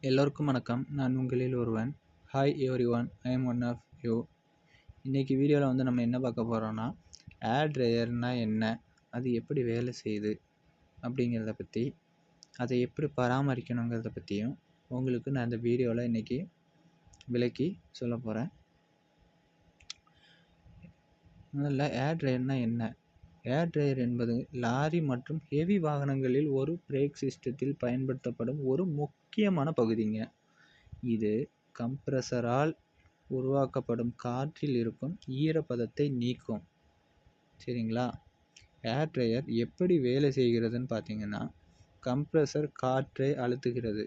எல்லோருக்கும் வணக்கம். நான் உங்களில் ஒருவன். Hi everyone, I am one of you. இன்றைக்கி வீடியோவில் நம்ம என்ன பார்க்க போகிறோன்னா, ஏர் ட்ரையர்னால் என்ன, அது எப்படி வேலை செய்யுது அப்படிங்கிறத பற்றி, அதை எப்படி பராமரிக்கணுங்கிறத பற்றியும் உங்களுக்கு நான் இந்த வீடியோவில் இன்றைக்கி விளக்கி சொல்ல போகிறேன். முதல்ல ஏர் ட்ரையர்னால் என்ன? ஏர் ட்ரையர் என்பது லாரி மற்றும் ஹெவி வாகனங்களில் ஒரு பிரேக் சிஸ்டத்தில் பயன்படுத்தப்படும் ஒரு முக்கியமான பகுதிங்க. இது கம்ப்ரஸரால் உருவாக்கப்படும் காற்றில் இருக்கும் ஈரப்பதத்தை நீக்கும். சரிங்களா? ஏர் ட்ரையர் எப்படி வேலை செய்கிறதுன்னு பார்த்தீங்கன்னா, கம்ப்ரஸர் காற்றை அழுத்துகிறது.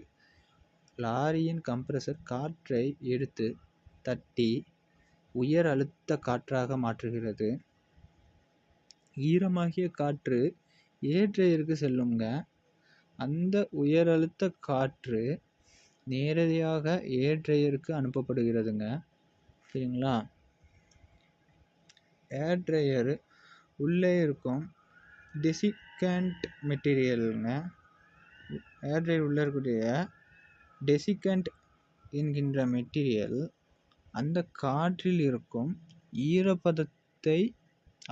லாரியின் கம்ப்ரஸர் காற்றை எடுத்து தட்டி உயர் அழுத்த காற்றாக மாற்றுகிறது. ஈரமாகிய காற்று ஏர் ட்ரையருக்கு செல்லுங்க. அந்த உயர் அழுத்த காற்று நேரடியாக ஏர் ட்ரையருக்கு அனுப்பப்படுகிறதுங்க. சரிங்களா? ஏர் ட்ரையர் உள்ளே இருக்கும் டெசிகண்ட் மெட்டீரியலுங்க. ஏர் ட்ரையர் உள்ளே இருக்கக்கூடிய டெசிகண்ட் என்கின்ற மெட்டீரியல் அந்த காற்றில் இருக்கும் ஈரப்பதத்தை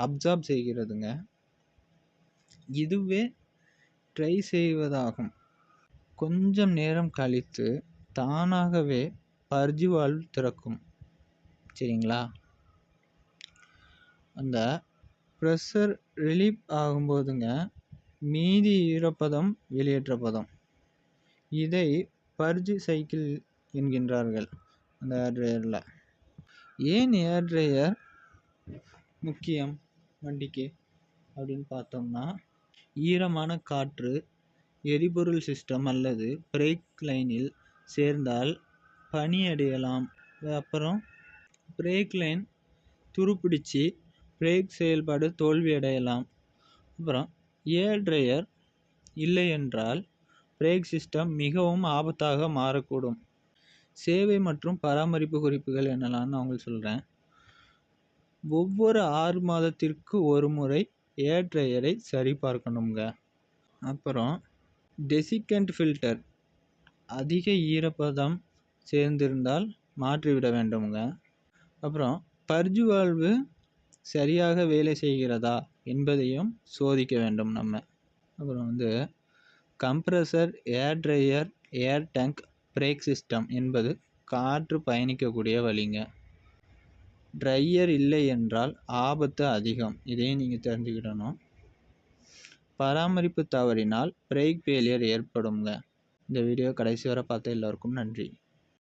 அப்சார்ப் செய்கிறதுங்க. இதுவே ட்ரை செய்வதாகும். கொஞ்சம் நேரம் கழித்து தானாகவே பர்ஜி வால்வ் திறக்கும். சரிங்களா? அந்த ப்ரெஷர் ரிலீஃப் ஆகும்போதுங்க மீதி ஈரப்பதம் வெளியேற்றப்படும். இதை பர்ஜி சைக்கிள் என்கின்றார்கள் அந்த ஏர் ட்ரையரில். ஏன் ஏர் ட்ரையர் முக்கியம் வண்டிக்கு அப்படின்னு பார்த்தோம்னா, ஈரமான காற்று எரிபொருள் சிஸ்டம் அல்லது பிரேக் லைனில் சேர்ந்தால் பனி அடையலாம். அப்புறம் பிரேக் லைன் துருப்பிடிச்சு பிரேக் செயல்பாடு தோல்வி அடையலாம். அப்புறம் ஏர் ட்ரையர் இல்லை என்றால் பிரேக் சிஸ்டம் மிகவும் ஆபத்தாக மாறக்கூடும். சேவை மற்றும் பராமரிப்பு குறிப்புகள் என்னலான்னு நான் உங்களுக்கு சொல்கிறேன். ஒவ்வொரு 6 மாதத்திற்கு ஒரு முறை ஏர் ட்ரையரை சரி பார்க்கணுங்க. அப்புறம் டெசிகண்ட் ஃபில்டர் அதிக ஈரப்பதம் சேர்ந்திருந்தால் மாற்றிவிட வேண்டுங்க. அப்புறம் பர்ஜி வால்வு சரியாக வேலை செய்கிறதா என்பதையும் சோதிக்க வேண்டும் நம்ம. அப்புறம் கம்ப்ரஸர், ஏர் ட்ரையர், ஏர் டேங்க், பிரேக் சிஸ்டம் என்பது காற்று பயணிக்கக்கூடிய வழிங்க. ட்ரையர் இல்லை என்றால் ஆபத்து அதிகம். இதையும் நீங்கள் தெரிஞ்சுக்கிடணும். பராமரிப்பு தவறினால் பிரேக் ஃபெயிலியர் ஏற்படுங்க. இந்த வீடியோ கடைசி வரை பார்த்த எல்லோருக்கும் நன்றி.